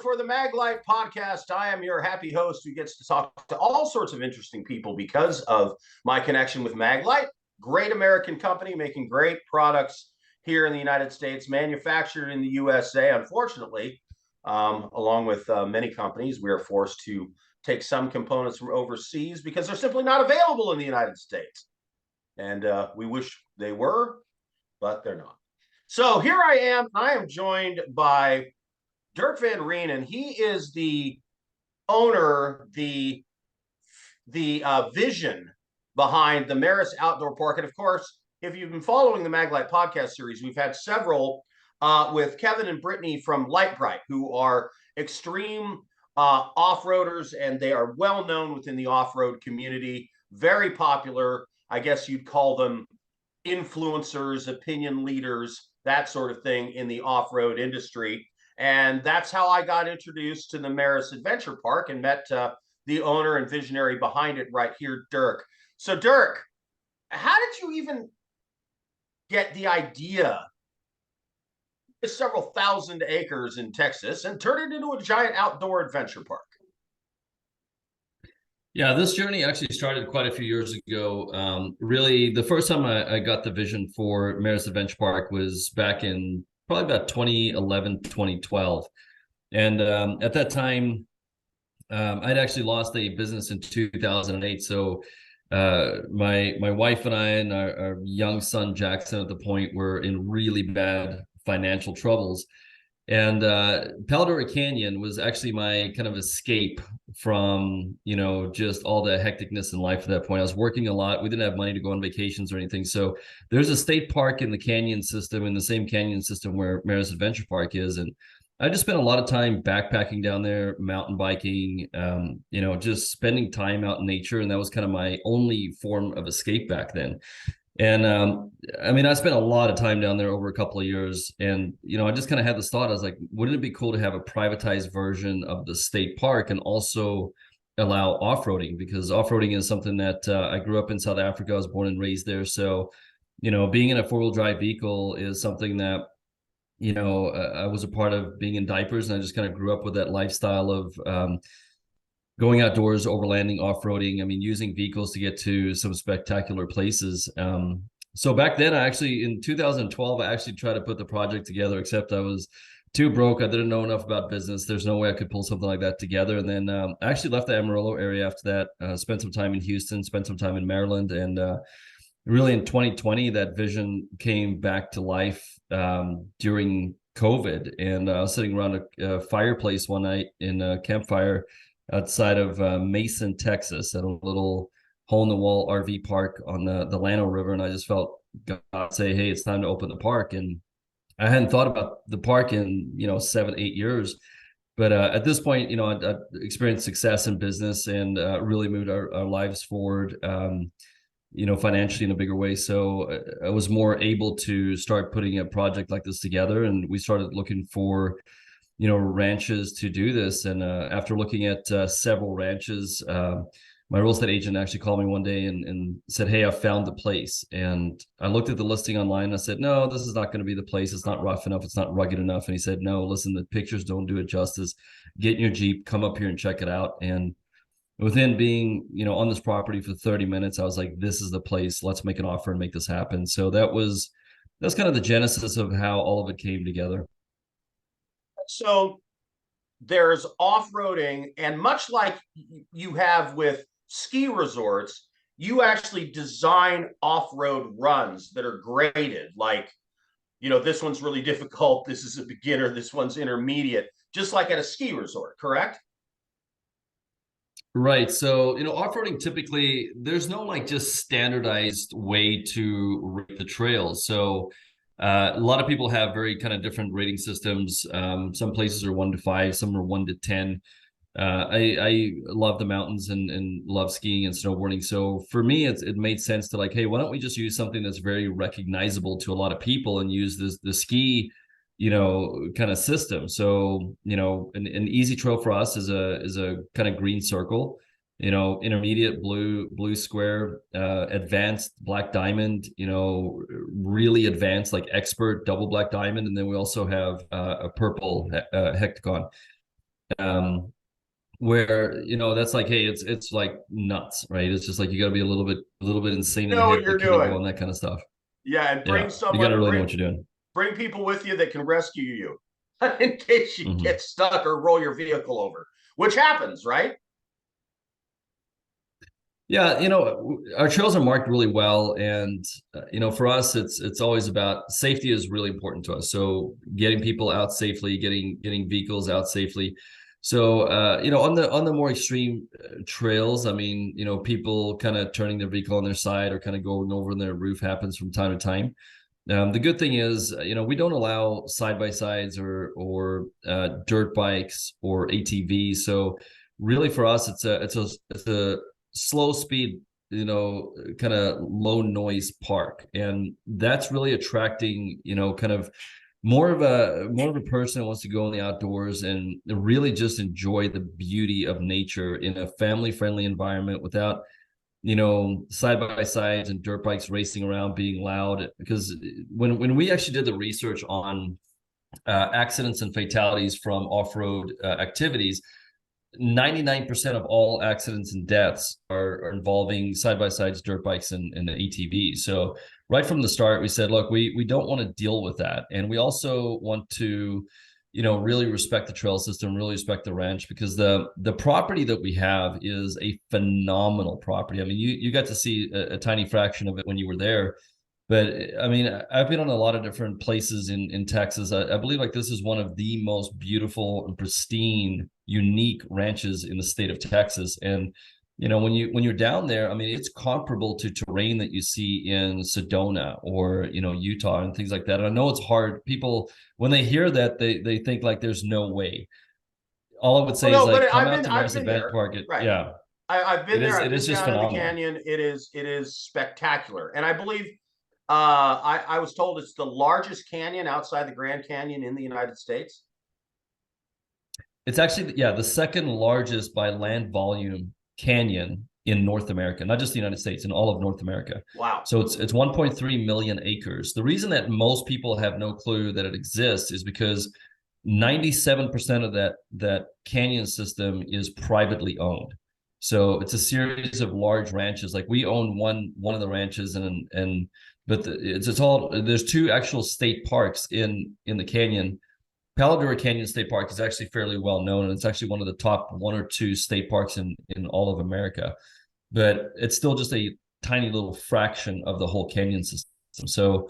for the Maglite podcast. I am your happy host who gets to talk to all sorts of interesting people because of my connection with Maglite. Great American company making great products here in the United States, manufactured in the USA. Unfortunately, along with many companies, we are forced to take some components from overseas because they're simply not available in the United States. And we wish they were, but they're not. So here I am. I am joined by Dirk van Reenen. He is the owner, the vision behind the Merus Outdoor Park. And of course, if you've been following the Maglite podcast series, we've had several with Kevin and Brittany from Light Bright, who are extreme off-roaders, and they are well known within the off-road community. Very popular. I guess you'd call them influencers, opinion leaders, that sort of thing in the off-road industry. And that's how I got introduced to the Merus Adventure Park and met the owner and visionary behind it right here, Dirk. So Dirk, how did you even get the idea of several thousand acres in Texas and turn it into a giant outdoor adventure park? Yeah, this journey actually started quite a few years ago. Really, the first time I got the vision for Merus Adventure Park was back in probably about 2011, 2012. And at that time, I'd actually lost a business in 2008. So my wife and I and our young son, Jackson, at the point were in really bad financial troubles. And Paldora Canyon was actually my kind of escape from, just all the hecticness in life at that point. I was working a lot. We didn't have money to go on vacations or anything. So there's a state park in the canyon system, in the same canyon system where Merus Adventure Park is. And I just spent a lot of time backpacking down there, mountain biking, just spending time out in nature. And that was kind of my only form of escape back then. And I spent a lot of time down there over a couple of years, and I just kind of had this thought. I was like, wouldn't it be cool to have a privatized version of the state park and also allow off-roading? Because off-roading is something that I grew up in South Africa. I was born and raised there, so being in a four-wheel drive vehicle is something that I was a part of, being in diapers, and I just kind of grew up with that lifestyle of going outdoors, overlanding, off-roading, using vehicles to get to some spectacular places. So back then, in 2012, I actually tried to put the project together, except I was too broke. I didn't know enough about business. There's no way I could pull something like that together. And then I actually left the Amarillo area after that, spent some time in Houston, spent some time in Maryland. And really in 2020, that vision came back to life during COVID. And I was sitting around a fireplace one night in a campfire outside of Mason, Texas, at a little hole-in-the-wall RV park on the Llano River. And I just felt God say, hey, it's time to open the park. And I hadn't thought about the park in, 7-8 years. But at this point, I'd experienced success in business and really moved our lives forward, financially in a bigger way. So I was more able to start putting a project like this together. And we started looking for ranches to do this. And after looking at several ranches, my real estate agent actually called me one day and said, hey, I found the place. And I looked at the listing online and I said, no, this is not going to be the place. It's not rough enough. It's not rugged enough. And he said, no, listen, the pictures don't do it justice. Get in your Jeep, come up here and check it out. And within being, on this property for 30 minutes, I was like, this is the place. Let's make an offer and make this happen. So that's kind of the genesis of how all of it came together. So there's off-roading, and much like you have with ski resorts, you actually design off-road runs that are graded. Like, this one's really difficult. This is a beginner. This one's intermediate, just like at a ski resort, correct? Right. So, off-roading, typically there's no just standardized way to rate the trails. So a lot of people have very kind of different rating systems. Some places are 1 to 5, some are 1 to 10. I love the mountains and love skiing and snowboarding. So for me, it made sense to hey, why don't we just use something that's very recognizable to a lot of people and use the ski, kind of system. So, an easy trail for us is a kind of green circle. Intermediate blue square, advanced black diamond, really advanced, like expert double black diamond. And then we also have a purple hectagon. where that's like, hey, it's like nuts, right? It's just like you got to be a little bit insane You in the know what head to you're kind of go doing. on that kind of stuff. Yeah, and Yeah, you got to really know what you're doing. bring people with you that can rescue you in case you Hmm. get stuck or roll your vehicle over, which happens, right? Yeah, our trails are marked really well, and for us, it's always about safety is really important to us. So getting people out safely, getting vehicles out safely. So on the more extreme trails, I mean, people kind of turning their vehicle on their side or kind of going over on their roof happens from time to time. The good thing is, we don't allow side by sides or dirt bikes or ATVs. So really, for us, it's a slow speed, kind of low noise park, and that's really attracting, kind of more of a person who wants to go in the outdoors and really just enjoy the beauty of nature in a family friendly environment without side by sides and dirt bikes racing around being loud. Because when we actually did the research on accidents and fatalities from off-road activities, 99% of all accidents and deaths are involving side by sides, dirt bikes, and ATVs. So right from the start, we said, look, we don't want to deal with that, and we also want to, really respect the trail system, really respect the ranch, because the property that we have is a phenomenal property. I mean, you got to see a tiny fraction of it when you were there. But I mean, I've been on a lot of different places in Texas. I believe like this is one of the most beautiful and pristine, unique ranches in the state of Texas. And when you're down there, I mean, it's comparable to terrain that you see in Sedona or Utah and things like that. And I know it's hard. People, when they hear that, they think like there's no way. All I would Well, say is no, like but come out to I've Merus been Adventure there. Park. Right. Yeah, I've been it there. is I've it been is just down in the phenomenal. canyon. It is spectacular, and I believe I was told it's the largest canyon outside the Grand Canyon in the United States. It's actually, yeah, the second largest by land volume canyon in North America, not just the United States, in all of North America. Wow. So it's 1.3 million acres. The reason that most people have no clue that it exists is because 97% of that canyon system is privately owned. So it's a series of large ranches. Like we own one of the ranches, and but it's all, there's two actual state parks in the canyon. Palo Canyon State Park is actually fairly well known, and it's actually one of the top one or two state parks in all of America. But it's still just a tiny little fraction of the whole canyon system. So,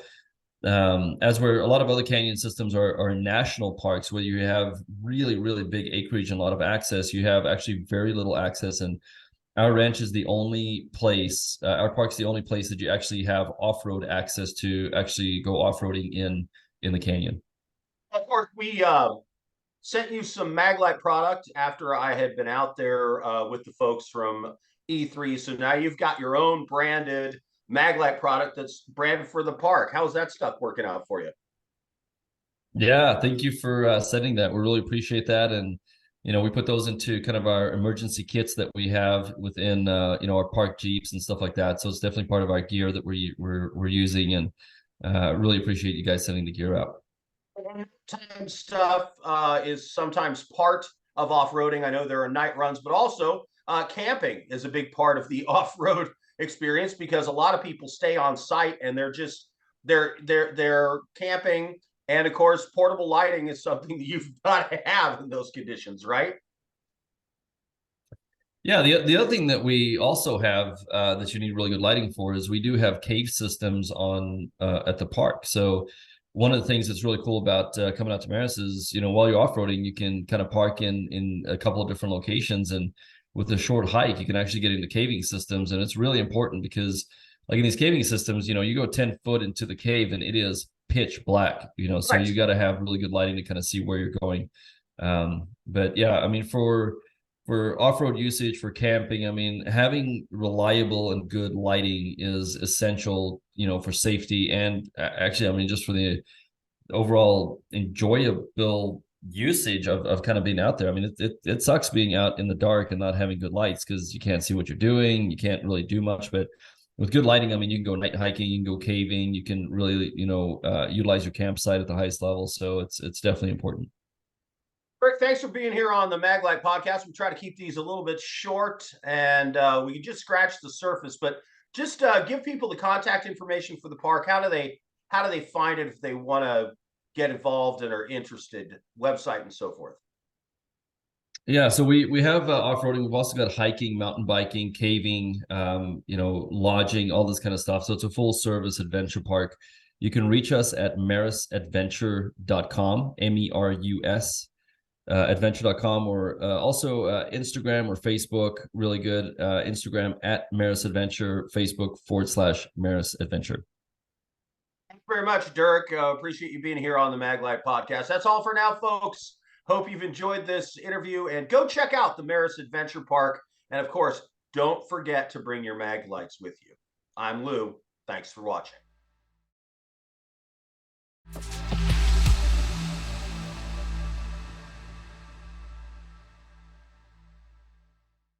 as where a lot of other canyon systems are national parks, where you have really, really big acreage and a lot of access, you have actually very little access. And our ranch is the only place, our park's the only place that you actually have off-road access to actually go off-roading in the canyon. Of course, we sent you some Maglite product after I had been out there with the folks from E3. So now you've got your own branded Maglite product that's branded for the park. How's that stuff working out for you? Yeah, thank you for sending that. We really appreciate that, and we put those into kind of our emergency kits that we have within our park jeeps and stuff like that. So it's definitely part of our gear that we're using, and really appreciate you guys sending the gear out. Time stuff is sometimes part of off-roading. I know there are night runs, but also camping is a big part of the off-road experience because a lot of people stay on site and they're camping. And of course, portable lighting is something that you've got to have in those conditions, right? Yeah, the other thing that we also have that you need really good lighting for is we do have cave systems on at the park. So one of the things that's really cool about coming out to Maris is, while you're off-roading, you can kind of park in a couple of different locations, and with a short hike, you can actually get into caving systems, and it's really important because, like in these caving systems, you go 10 foot into the cave and it is pitch black, so Right. you got to have really good lighting to kind of see where you're going. But yeah, I mean, for off-road usage, for camping, I mean, having reliable and good lighting is essential, for safety, and actually, I mean, just for the overall enjoyable usage of kind of being out there. I mean, it sucks being out in the dark and not having good lights because you can't see what you're doing. You can't really do much, but with good lighting, I mean, you can go night hiking, you can go caving, you can really, utilize your campsite at the highest level. So it's definitely important. Dirk, thanks for being here on the Maglite podcast. We try to keep these a little bit short, and we can just scratch the surface. But just give people the contact information for the park. How do they find it if they want to get involved and are interested? Website and so forth. Yeah, so we have off-roading. We've also got hiking, mountain biking, caving, lodging, all this kind of stuff. So it's a full service adventure park. You can reach us at merusadventure.com, MERUS adventure.com, or also Instagram or Facebook, really good. Instagram at Merus Adventure, Facebook /Merus Adventure. Thanks very much, Dirk. Appreciate you being here on the Maglite podcast. That's all for now, folks. Hope you've enjoyed this interview, and go check out the Merus Adventure Park. And of course, don't forget to bring your Maglites with you. I'm Lou. Thanks for watching.